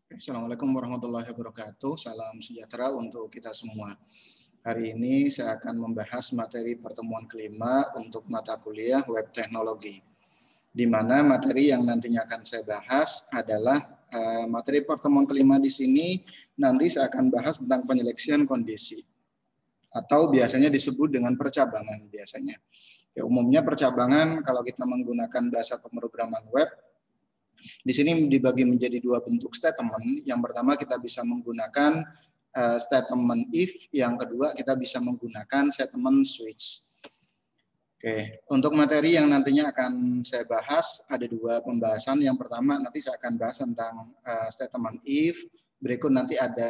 Assalamualaikum warahmatullahi wabarakatuh. Salam sejahtera untuk kita semua. Hari ini saya akan membahas materi pertemuan kelima untuk mata kuliah web teknologi. Di mana materi yang nantinya akan saya bahas adalah materi pertemuan kelima di sini nanti saya akan bahas tentang penyeleksian kondisi atau biasanya disebut dengan percabangan biasanya. Ya, umumnya percabangan kalau kita menggunakan bahasa pemrograman web di sini dibagi menjadi dua bentuk statement. Yang pertama kita bisa menggunakan statement if, yang kedua kita bisa menggunakan statement switch. Oke, untuk materi yang nantinya akan saya bahas ada dua pembahasan. Yang pertama nanti saya akan bahas tentang statement if, berikut nanti ada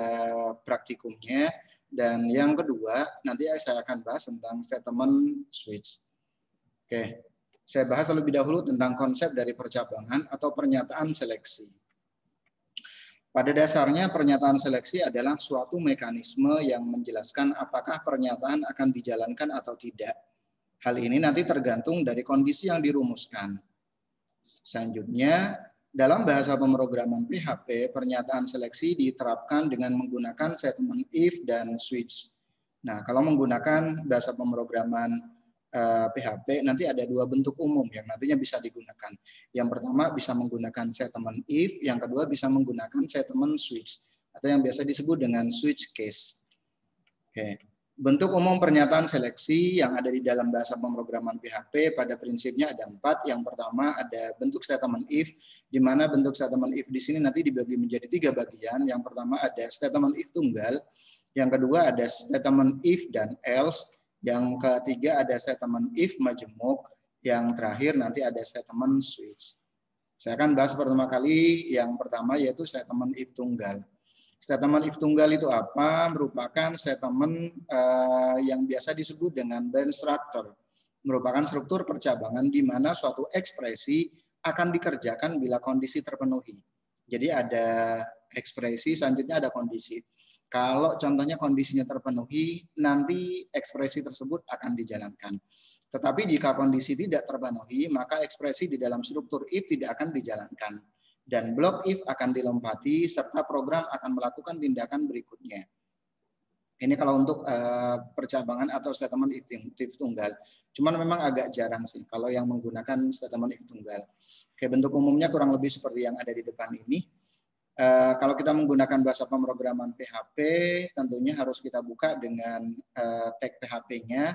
praktikumnya, dan yang kedua nanti saya akan bahas tentang statement switch. Oke. Saya bahas terlebih dahulu tentang konsep dari percabangan atau pernyataan seleksi. Pada dasarnya pernyataan seleksi adalah suatu mekanisme yang menjelaskan apakah pernyataan akan dijalankan atau tidak. Hal ini nanti tergantung dari kondisi yang dirumuskan. Selanjutnya, dalam bahasa pemrograman PHP, pernyataan seleksi diterapkan dengan menggunakan statement if dan switch. Nah, kalau menggunakan bahasa pemrograman PHP nanti ada dua bentuk umum yang nantinya bisa digunakan. Yang pertama bisa menggunakan statement if, yang kedua bisa menggunakan statement switch atau yang biasa disebut dengan switch case. Oke. Bentuk umum pernyataan seleksi yang ada di dalam bahasa pemrograman PHP pada prinsipnya ada 4. Yang pertama ada bentuk statement if, di mana bentuk statement if di sini nanti dibagi menjadi 3 bagian. Yang pertama ada statement if tunggal, yang kedua ada statement if dan else, yang ketiga ada statement if majemuk, yang terakhir nanti ada statement switch. Saya akan bahas pertama kali yang pertama yaitu statement if tunggal. Statement if tunggal itu apa? Merupakan statement yang biasa disebut dengan band structure. Merupakan struktur percabangan di mana suatu ekspresi akan dikerjakan bila kondisi terpenuhi. Jadi ada ekspresi, selanjutnya ada kondisi. Kalau contohnya kondisinya terpenuhi, nanti ekspresi tersebut akan dijalankan. Tetapi jika kondisi tidak terpenuhi, maka ekspresi di dalam struktur if tidak akan dijalankan. Dan blok if akan dilompati, serta program akan melakukan tindakan berikutnya. Ini kalau untuk percabangan atau statement if tunggal. Cuman memang agak jarang sih kalau yang menggunakan statement if tunggal. Oke, bentuk umumnya kurang lebih seperti yang ada di depan ini. Kalau kita menggunakan bahasa pemrograman PHP, tentunya harus kita buka dengan tag PHP-nya.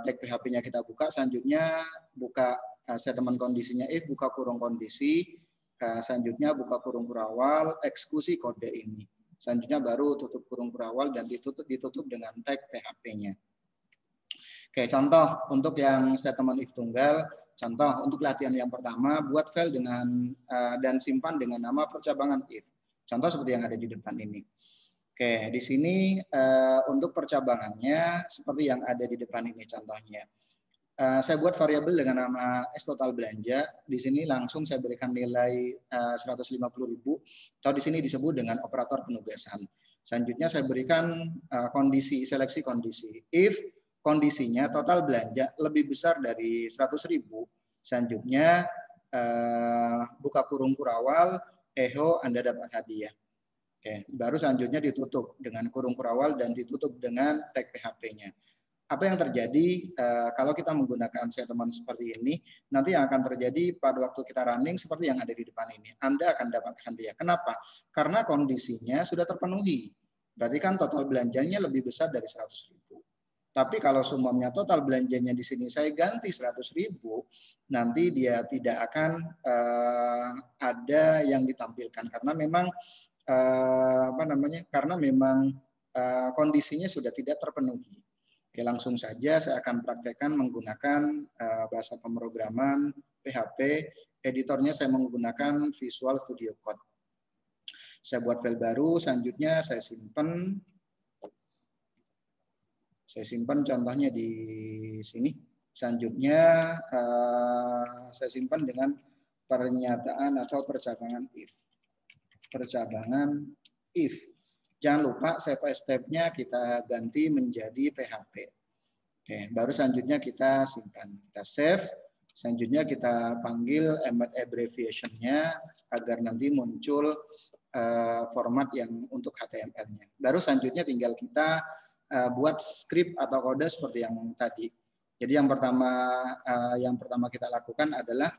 Tag PHP-nya kita buka, selanjutnya buka statement kondisinya if, buka kurung kondisi, selanjutnya buka kurung kurawal, eksekusi kode ini. Selanjutnya baru tutup kurung kurawal dan ditutup dengan tag PHP-nya. Oke, contoh untuk yang statement if tunggal. Contoh untuk latihan yang pertama, buat file dengan dan simpan dengan nama percabangan if. Contoh seperti yang ada di depan ini. Oke, di sini untuk percabangannya seperti yang ada di depan ini contohnya. Saya buat variabel dengan nama S total belanja. Di sini langsung saya berikan nilai 150.000 atau di sini disebut dengan operator penugasan. Selanjutnya saya berikan kondisi, seleksi kondisi. If kondisinya total belanja lebih besar dari 100.000, selanjutnya buka kurung kurawal, eho Anda dapat hadiah. Oke, baru selanjutnya ditutup dengan kurung kurawal dan ditutup dengan tag PHP-nya. Apa yang terjadi kalau kita menggunakan statement seperti ini, nanti yang akan terjadi pada waktu kita running seperti yang ada di depan ini. Anda akan dapat hadiah. Kenapa? Karena kondisinya sudah terpenuhi. Berarti kan total belanjanya lebih besar dari 100.000. Tapi kalau summanya total belanjanya di sini saya ganti 100.000, nanti dia tidak akan ada yang ditampilkan karena memang karena memang kondisinya sudah tidak terpenuhi. Oke, langsung saja saya akan praktekkan menggunakan bahasa pemrograman PHP. Editornya saya menggunakan Visual Studio Code. Saya buat file baru, selanjutnya saya simpan. Saya simpan contohnya di sini. Selanjutnya saya simpan dengan pernyataan atau percabangan if. Percabangan if. Jangan lupa save as step-nya kita ganti menjadi PHP. Oke, baru selanjutnya kita simpan. Kita save. Selanjutnya kita panggil emit abbreviation-nya agar nanti muncul format yang untuk HTML-nya. Baru selanjutnya tinggal kita buat script atau kode seperti yang tadi. Jadi yang pertama kita lakukan adalah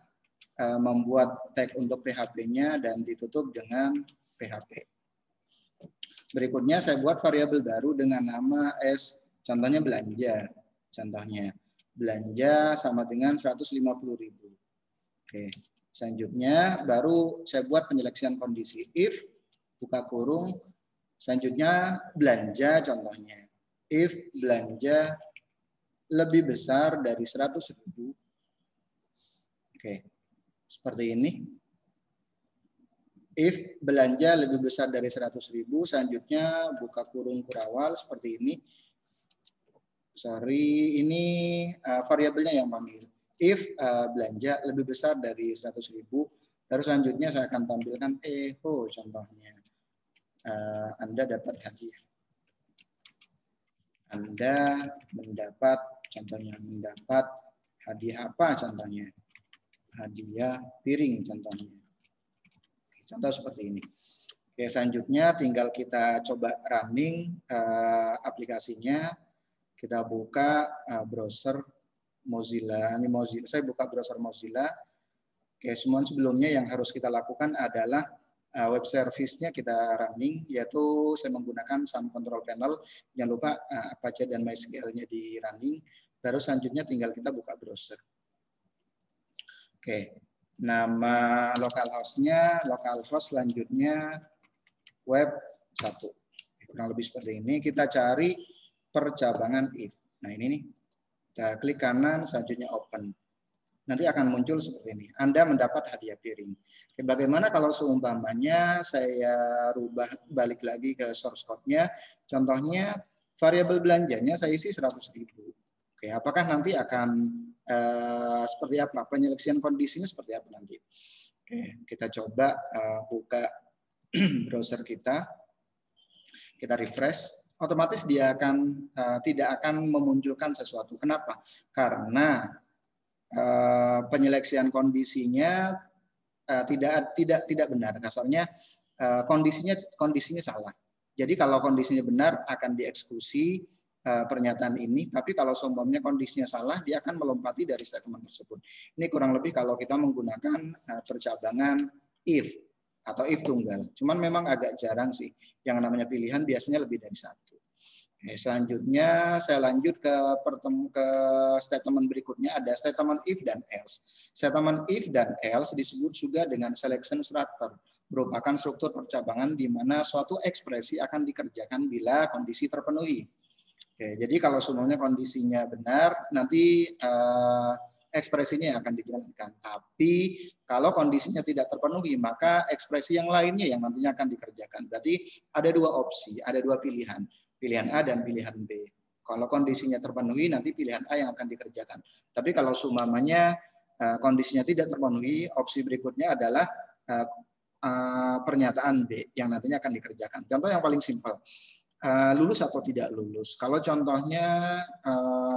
membuat tag untuk PHP-nya dan ditutup dengan PHP. Berikutnya saya buat variabel baru dengan nama contohnya belanja. Contohnya belanja sama dengan 150.000. Oke. Selanjutnya baru saya buat penyeleksian kondisi if buka kurung. Selanjutnya belanja contohnya. If belanja lebih besar dari 100.000. Oke. Seperti ini. If belanja lebih besar dari 100.000, selanjutnya buka kurung kurawal seperti ini. Sorry, ini variabelnya yang panggil. If belanja lebih besar dari 100.000, terus selanjutnya saya akan tampilkan contohnya. Anda dapat hadiah. Anda mendapat hadiah apa contohnya? Hadiah piring contohnya. Contoh seperti ini. Oke, selanjutnya tinggal kita coba running aplikasinya. Kita buka browser Mozilla. Ini Mozilla. Saya buka browser Mozilla. Oke, semua sebelumnya yang harus kita lakukan adalah web service-nya kita running, yaitu saya menggunakan Sun Control Panel. Jangan lupa Apache dan MySQL-nya di running. Baru selanjutnya tinggal kita buka browser. Oke, nama localhost-nya, localhost selanjutnya web 1. Kurang lebih seperti ini. Kita cari percabangan if. Nah ini nih, kita klik kanan, selanjutnya open. Nanti akan muncul seperti ini. Anda mendapat hadiah piring. Oke, bagaimana kalau seumpamanya saya rubah balik lagi ke source code-nya. Contohnya variabel belanjanya saya isi 100.000. Oke, apakah nanti akan seperti apa? Penyeleksian kondisinya seperti apa nanti? Oke, kita coba buka browser kita. Kita refresh. Otomatis dia akan tidak akan memunculkan sesuatu. Kenapa? Karena penyeleksian kondisinya tidak benar. Kasarnya kondisinya salah. Jadi kalau kondisinya benar akan dieksekusi pernyataan ini, tapi kalau seumpamanya kondisinya salah dia akan melompati dari statement tersebut. Ini kurang lebih kalau kita menggunakan percabangan if atau if tunggal. Cuman memang agak jarang sih. Yang namanya pilihan biasanya lebih dari satu. Oke, selanjutnya saya lanjut ke statement berikutnya, ada statement if dan else. Statement if dan else disebut juga dengan selection structure, merupakan struktur percabangan di mana suatu ekspresi akan dikerjakan bila kondisi terpenuhi. Oke, jadi kalau semuanya kondisinya benar, nanti ekspresinya yang akan dijalankan. Tapi kalau kondisinya tidak terpenuhi, maka ekspresi yang lainnya yang nantinya akan dikerjakan. Berarti ada dua opsi, ada dua pilihan. Pilihan A dan pilihan B. Kalau kondisinya terpenuhi, nanti pilihan A yang akan dikerjakan. Tapi kalau seumpamanya kondisinya tidak terpenuhi, opsi berikutnya adalah pernyataan B yang nantinya akan dikerjakan. Contoh yang paling simpel, lulus atau tidak lulus. Kalau contohnya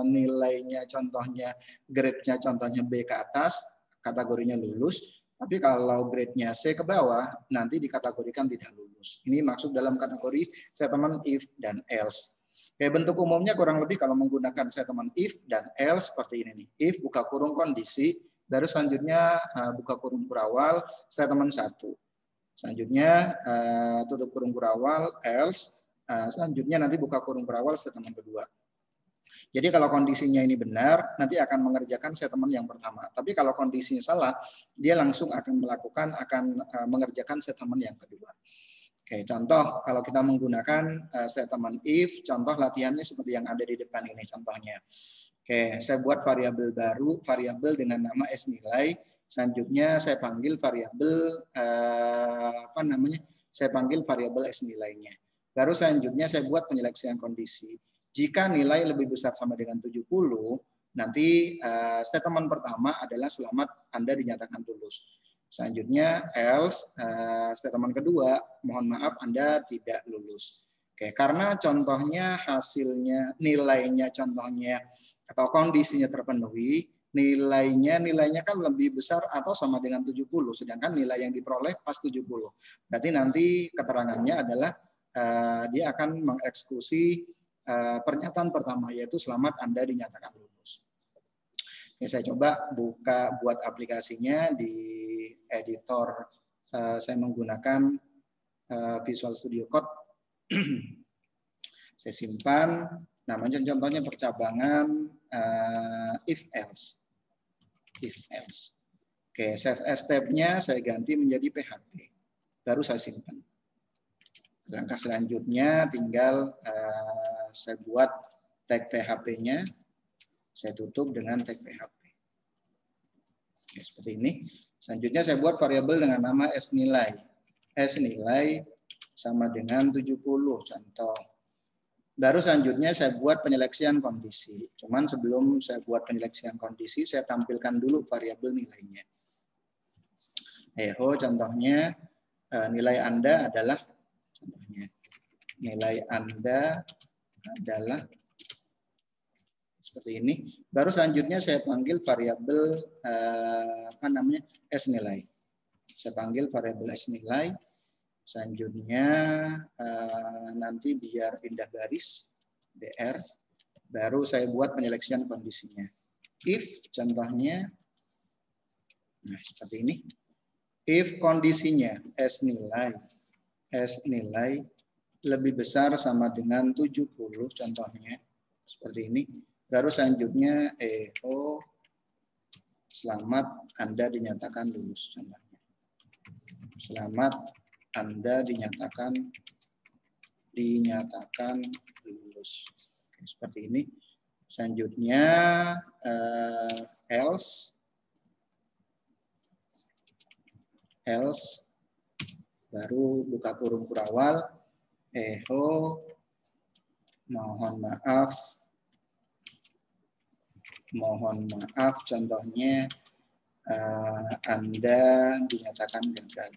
nilainya, contohnya grade-nya, contohnya B ke atas, kategorinya lulus. Tapi kalau grade-nya C ke bawah, nanti dikategorikan tidak lulus. Ini maksud dalam kategori statement if dan else. Kayak bentuk umumnya kurang lebih kalau menggunakan statement if dan else seperti ini nih. If buka kurung kondisi, baru selanjutnya buka kurung kurawal statement 1. Selanjutnya tutup kurung kurawal else. Selanjutnya nanti buka kurung kurawal statement kedua. Jadi kalau kondisinya ini benar, nanti akan mengerjakan statement yang pertama. Tapi kalau kondisinya salah, dia langsung akan mengerjakan statement yang kedua. Oke, contoh kalau kita menggunakan statement if, contoh latihannya seperti yang ada di depan ini contohnya. Oke, saya buat variabel baru, variabel dengan nama s nilai. Selanjutnya saya panggil variabel Saya panggil variabel s nilainya. Baru selanjutnya saya buat penyeleksian kondisi. Jika nilai lebih besar sama dengan 70, nanti statement pertama adalah selamat Anda dinyatakan lulus. Selanjutnya else, statement kedua, mohon maaf Anda tidak lulus. Oke, karena contohnya hasilnya, nilainya contohnya atau kondisinya terpenuhi, nilainya kan lebih besar atau sama dengan 70, sedangkan nilai yang diperoleh pas 70. Berarti nanti keterangannya adalah dia akan mengeksekusi pernyataan pertama, yaitu selamat Anda dinyatakan lulus. Oke, saya coba buat aplikasinya di editor. Saya menggunakan Visual Studio Code. Saya simpan. Namanya contohnya percabangan if else. Oke, save as tab-nya saya ganti menjadi PHP. Baru saya simpan. Langkah selanjutnya tinggal saya buat tag PHP-nya. Saya tutup dengan tag PHP. Oke, seperti ini. Selanjutnya saya buat variabel dengan nama snilai. Snilai sama dengan 70 contoh. Baru selanjutnya saya buat penyeleksian kondisi. Cuman sebelum saya buat penyeleksian kondisi, saya tampilkan dulu variabel nilainya. Contohnya nilai Anda adalah seperti ini. Baru selanjutnya saya panggil variabel snilai. Saya panggil variabel snilai. Selanjutnya nanti biar pindah garis BR, baru saya buat penyeleksian kondisinya. If contohnya, nah seperti ini. If kondisinya S nilai lebih besar sama dengan 70 contohnya, seperti ini. Baru selanjutnya selamat Anda dinyatakan lulus contohnya. Selamat Anda dinyatakan lulus. Oke, seperti ini. Selanjutnya else baru buka kurung kurawal. Mohon maaf contohnya Anda dinyatakan gagal.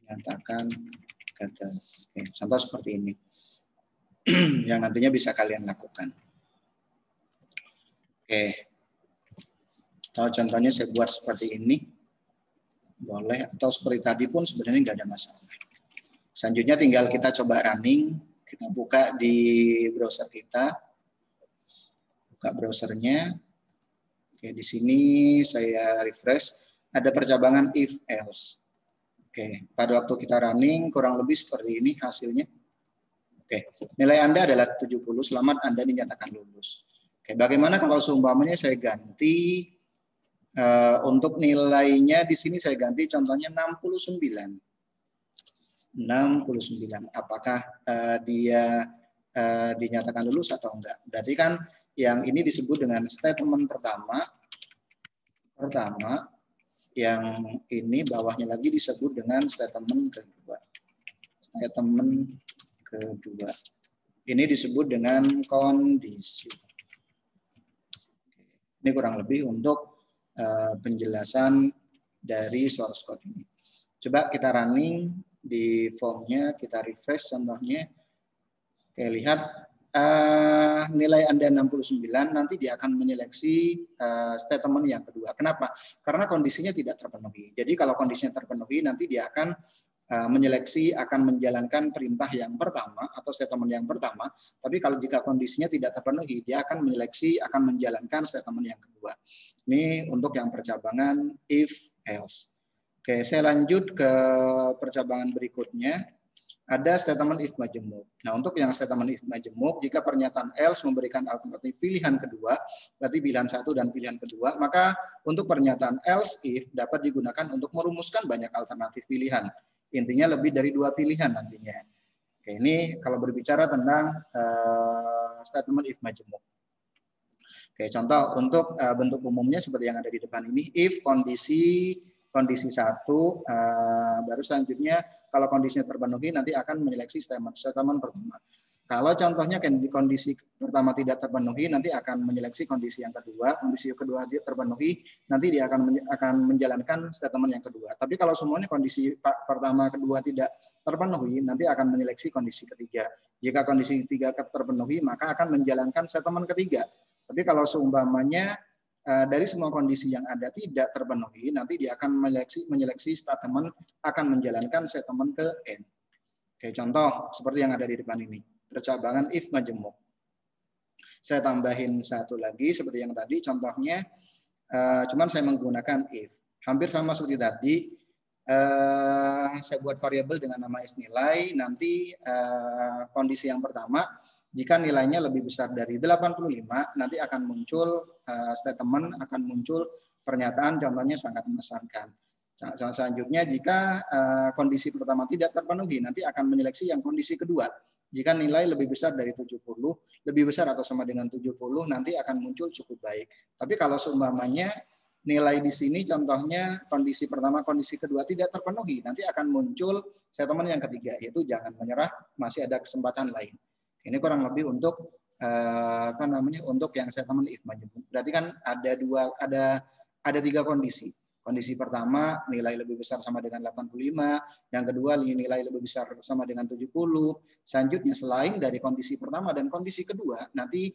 Oke, contoh seperti ini yang nantinya bisa kalian lakukan. Oke, contohnya saya buat seperti ini, boleh, atau seperti tadi pun sebenarnya nggak ada masalah. Selanjutnya tinggal kita coba running, kita buka di browser kita, buka browsernya. Oke, di sini saya refresh, ada percabangan if else. Oke, pada waktu kita running kurang lebih seperti ini hasilnya. Oke, nilai Anda adalah 70, selamat Anda dinyatakan lulus. Oke, bagaimana kalau seumpamanya saya ganti untuk nilainya di sini saya ganti contohnya 69. Apakah dia dinyatakan lulus atau enggak? Berarti kan yang ini disebut dengan statement pertama, yang ini bawahnya lagi disebut dengan statement kedua. Ini disebut dengan kondisi. Ini kurang lebih untuk penjelasan dari source code ini. Coba kita running di formnya, kita refresh contohnya. Oke, lihat nilai Anda 69, nanti dia akan menyeleksi statement yang kedua. Kenapa? Karena kondisinya tidak terpenuhi. Jadi kalau kondisinya terpenuhi, nanti dia akan menyeleksi, akan menjalankan perintah yang pertama atau statement yang pertama. Tapi kalau jika kondisinya tidak terpenuhi, dia akan menyeleksi, akan menjalankan statement yang kedua. Ini untuk yang percabangan if else. Oke, saya lanjut ke percabangan berikutnya. Ada statement if majemuk. Nah, untuk yang statement if majemuk, jika pernyataan else memberikan alternatif pilihan kedua, berarti pilihan satu dan pilihan kedua, maka untuk pernyataan else if dapat digunakan untuk merumuskan banyak alternatif pilihan. Intinya lebih dari 2 pilihan nantinya. Oke, ini kalau berbicara tentang statement if majemuk. Oke, contoh untuk bentuk umumnya seperti yang ada di depan ini, if kondisi satu, baru selanjutnya kalau kondisinya terpenuhi nanti akan menyeleksi statement pertama. Kalau contohnya kondisi pertama tidak terpenuhi, nanti akan menyeleksi kondisi yang kedua. Kondisi kedua terpenuhi, nanti dia akan menjalankan statement yang kedua. Tapi kalau semuanya kondisi pertama, kedua tidak terpenuhi, nanti akan menyeleksi kondisi ketiga. Jika kondisi ketiga terpenuhi, maka akan menjalankan statement ketiga. Tapi kalau seumpamanya dari semua kondisi yang ada tidak terpenuhi, nanti dia akan menyeleksi statement, akan menjalankan statement ke N. Oke, contoh seperti yang ada di depan ini. Percabangan if majemuk. Saya tambahin satu lagi seperti yang tadi, contohnya cuman saya menggunakan if. Hampir sama seperti tadi, saya buat variabel dengan nama is nilai, nanti kondisi yang pertama, jika nilainya lebih besar dari 85, nanti akan muncul statement, akan muncul pernyataan, contohnya sangat mengesankan. Selanjutnya, jika kondisi pertama tidak terpenuhi, nanti akan menyeleksi yang kondisi kedua. Jika nilai lebih besar dari 70, lebih besar atau sama dengan 70, nanti akan muncul cukup baik. Tapi kalau seumpamanya nilai di sini contohnya kondisi pertama, kondisi kedua tidak terpenuhi, nanti akan muncul statement yang ketiga, yaitu jangan menyerah, masih ada kesempatan lain. Ini kurang lebih untuk untuk yang statement if majemuk. Berarti kan ada tiga kondisi. Kondisi pertama nilai lebih besar sama dengan 85, yang kedua nilai lebih besar sama dengan 70. Selanjutnya selain dari kondisi pertama dan kondisi kedua, nanti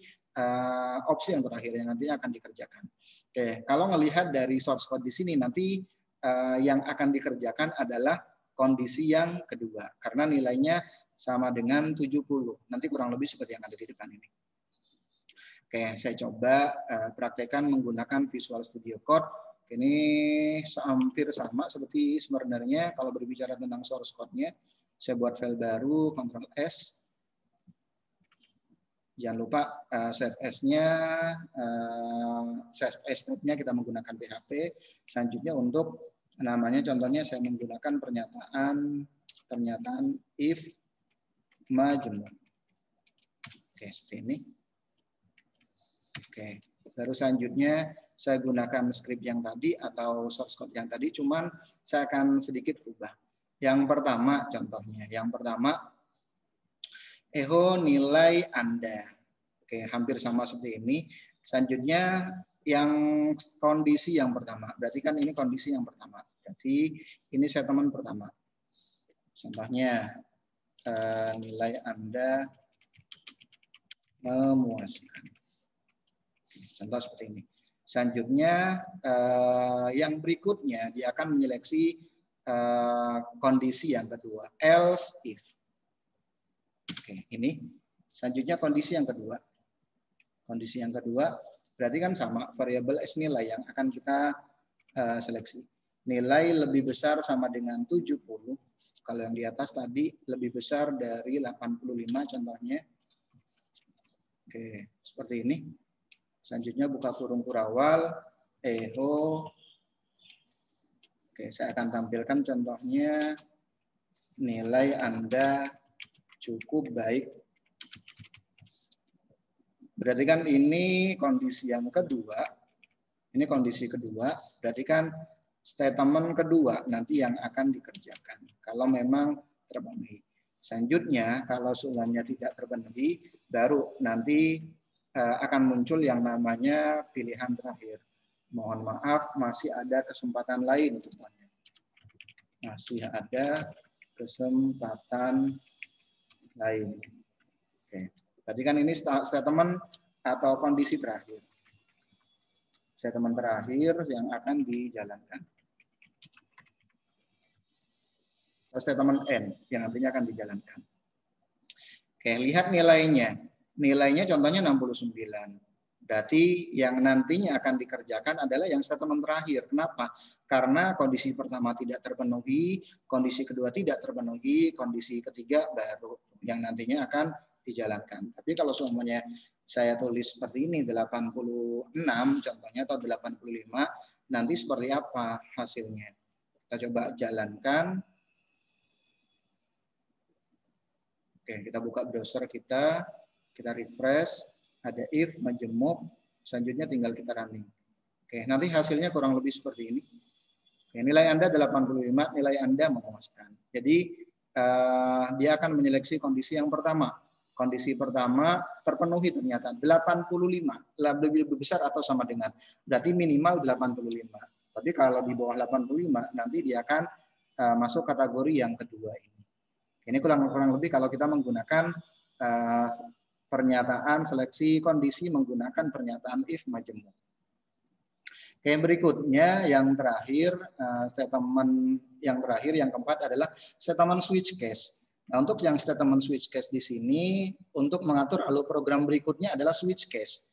opsi yang terakhir yang nanti akan dikerjakan. Oke, kalau melihat dari source code di sini nanti yang akan dikerjakan adalah kondisi yang kedua karena nilainya sama dengan 70. Nanti kurang lebih seperti yang ada di depan ini. Oke, saya coba praktekkan menggunakan Visual Studio Code. Ini hampir sama seperti sebenarnya kalau berbicara tentang source code-nya. Saya buat file baru, Ctrl S. Jangan lupa save as-nya, save as tab-nya kita menggunakan PHP. Selanjutnya untuk namanya contohnya saya menggunakan pernyataan if majemuk. Oke, seperti ini. Oke, baru selanjutnya saya gunakan script yang tadi atau source code yang tadi, cuman saya akan sedikit ubah. Yang pertama contohnya, echo nilai Anda. Oke, hampir sama seperti ini. Selanjutnya yang kondisi yang pertama. Berarti kan ini kondisi yang pertama. Berarti ini statement pertama. Contohnya nilai Anda memuaskan. Contoh seperti ini. Selanjutnya yang berikutnya dia akan menyeleksi kondisi yang kedua, else if. Oke, ini selanjutnya kondisi yang kedua. Kondisi yang kedua berarti kan sama variabel s nilai yang akan kita seleksi. Nilai lebih besar sama dengan 70. Kalau yang di atas tadi lebih besar dari 85 contohnya. Oke, seperti ini. Selanjutnya buka kurung kurawal, echo. Oke, saya akan tampilkan contohnya nilai Anda cukup baik. Berarti kan ini kondisi yang kedua. Ini kondisi kedua, berarti kan statement kedua nanti yang akan dikerjakan. Kalau memang terpenuhi. Selanjutnya kalau semuanya tidak terpenuhi, baru nanti akan muncul yang namanya pilihan terakhir. Mohon maaf, masih ada kesempatan lain. Masih ada kesempatan lain. Oke. Berarti kan ini statement atau kondisi terakhir. Statement terakhir yang akan dijalankan. Statement N yang nantinya akan dijalankan. Oke, lihat nilainya. Nilainya contohnya 69. Berarti yang nantinya akan dikerjakan adalah yang statement terakhir. Kenapa? Karena kondisi pertama tidak terpenuhi, kondisi kedua tidak terpenuhi, kondisi ketiga baru yang nantinya akan dijalankan. Tapi kalau semuanya saya tulis seperti ini 86 contohnya atau 85, nanti seperti apa hasilnya? Kita coba jalankan. Oke, kita buka browser kita refresh, ada if majemuk, selanjutnya tinggal kita running. Oke, nanti hasilnya kurang lebih seperti ini. Oke, nilai Anda 85, nilai Anda memuaskan. Jadi dia akan menyeleksi kondisi yang pertama. Kondisi pertama terpenuhi ternyata 85, lebih besar atau sama dengan, berarti minimal 85. Tapi kalau di bawah 85 nanti dia akan masuk kategori yang kedua ini. Ini kurang lebih kalau kita menggunakan pernyataan seleksi kondisi menggunakan pernyataan if majemuk. Oke, berikutnya yang terakhir, statement yang terakhir yang keempat adalah statement switch case. Nah, untuk yang statement switch case di sini untuk mengatur alur program berikutnya adalah switch case.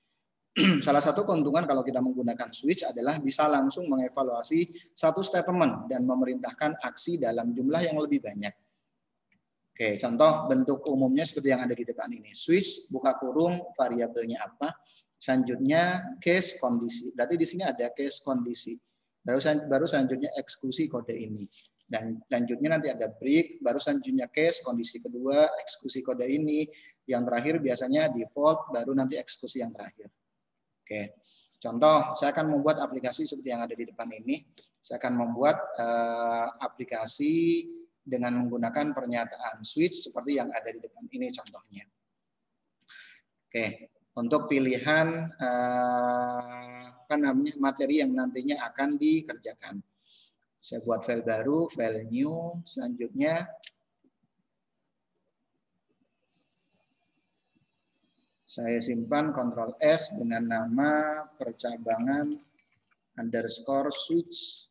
Salah satu keuntungan kalau kita menggunakan switch adalah bisa langsung mengevaluasi satu statement dan memerintahkan aksi dalam jumlah yang lebih banyak. Oke, contoh bentuk umumnya seperti yang ada di depan ini. Switch, buka kurung, variabelnya apa. Selanjutnya case kondisi. Berarti di sini ada case kondisi. Baru selanjutnya eksekusi kode ini. Dan selanjutnya nanti ada break, baru selanjutnya case kondisi kedua, eksekusi kode ini. Yang terakhir biasanya default, baru nanti eksekusi yang terakhir. Oke, contoh saya akan membuat aplikasi seperti yang ada di depan ini. Saya akan membuat aplikasi dengan menggunakan pernyataan switch seperti yang ada di depan ini contohnya. Oke, untuk pilihan apa namanya materi yang nantinya akan dikerjakan. Saya buat file baru, file new, selanjutnya saya simpan Ctrl S dengan nama percabangan underscore switch.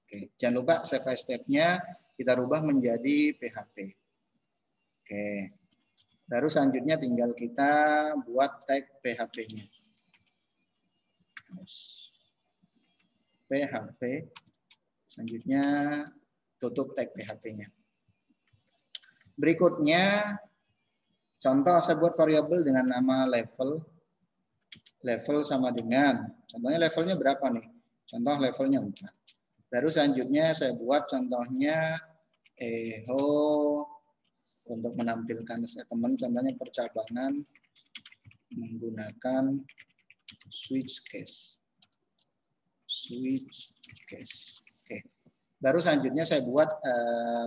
Oke, jangan lupa save as step-nya kita rubah menjadi PHP. Oke, baru selanjutnya tinggal kita buat tag PHP-nya. PHP, selanjutnya tutup tag PHP-nya. Berikutnya, contoh saya buat variabel dengan nama level. Level sama dengan, contohnya levelnya berapa nih? Contoh levelnya 4. Baru selanjutnya saya buat contohnya echo untuk menampilkan statement, contohnya percabangan menggunakan switch case. Switch case. Oke. Baru selanjutnya saya buat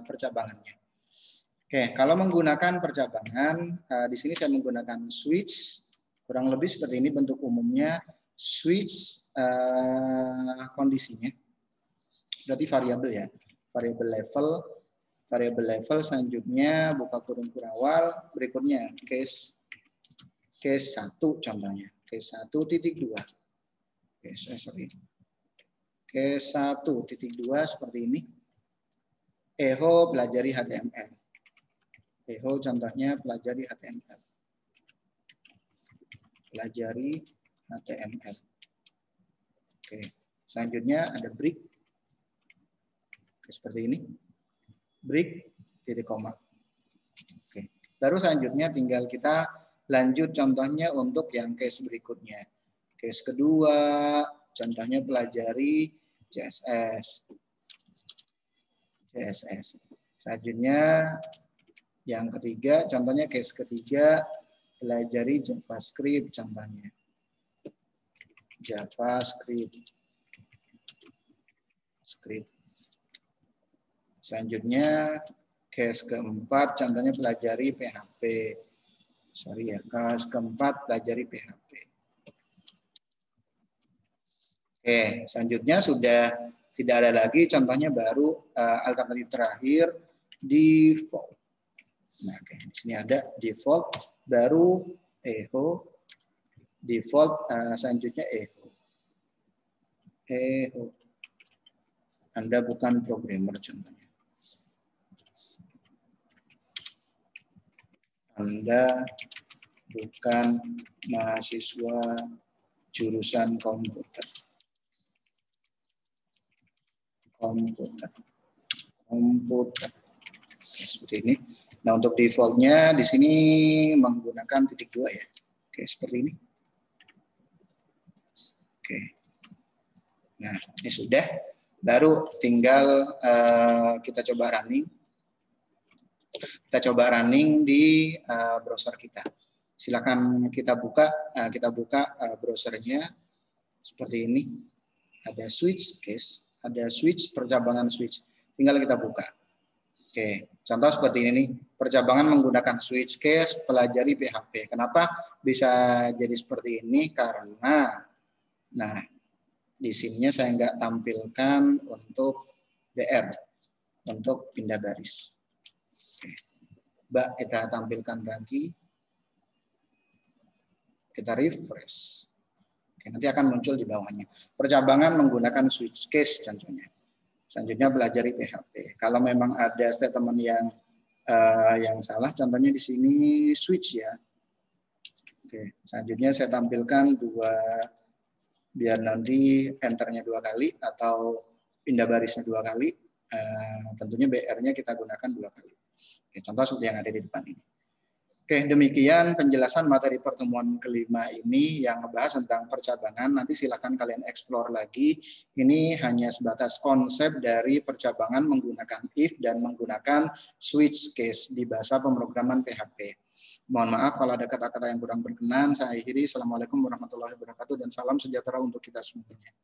percabangannya. Oke, kalau menggunakan percabangan, di sini saya menggunakan switch, kurang lebih seperti ini bentuk umumnya, switch kondisinya, berarti variabel ya, variabel level selanjutnya buka kurung kurawal, berikutnya case 1 contohnya, case 1.2, case 1.2 seperti ini, echo pelajari HTML. Echo contohnya pelajari HTML. Pelajari HTML. Oke, selanjutnya ada break. Oke, seperti ini. Break titik koma. Oke. Baru selanjutnya tinggal kita lanjut contohnya untuk yang case berikutnya. Case kedua, contohnya pelajari CSS. Selanjutnya yang ketiga, contohnya case ketiga, pelajari JavaScript contohnya. JavaScript. Selanjutnya case keempat, contohnya pelajari PHP. Case keempat pelajari PHP. Oke, selanjutnya sudah tidak ada lagi, contohnya baru alternatif terakhir default. Nah, oke, di sini ada default, baru echo, default, selanjutnya echo. Anda bukan programmer contohnya. Anda bukan mahasiswa jurusan komputer. Seperti ini. Nah, untuk defaultnya di sini menggunakan titik 2 ya. Oke, seperti ini. Oke. Nah, ini sudah. Baru tinggal kita coba running. Kita coba running di browser kita. Silakan kita buka browsernya seperti ini. Ada switch case, ada switch percabangan switch. Tinggal kita buka. Oke, contoh seperti ini nih, percabangan menggunakan switch case, pelajari PHP. Kenapa bisa jadi seperti ini? Karena, nah, di sininya saya nggak tampilkan untuk DR, untuk pindah baris. Oke. Mbak, kita tampilkan lagi. Kita refresh. Oke, nanti akan muncul di bawahnya. Percabangan menggunakan switch case contohnya. Selanjutnya belajar PHP. Kalau memang ada statement yang salah, contohnya di sini switch ya. Oke, selanjutnya saya tampilkan biar nanti enternya 2 kali atau pindah barisnya 2 kali. Tentunya BR-nya kita gunakan 2 kali. Oke, contoh seperti yang ada di depan ini. Oke, demikian penjelasan materi pertemuan kelima ini yang membahas tentang percabangan. Nanti silakan kalian explore lagi. Ini hanya sebatas konsep dari percabangan menggunakan if dan menggunakan switch case di bahasa pemrograman PHP. Mohon maaf kalau ada kata-kata yang kurang berkenan. Saya akhiri. Assalamualaikum warahmatullahi wabarakatuh dan salam sejahtera untuk kita semuanya.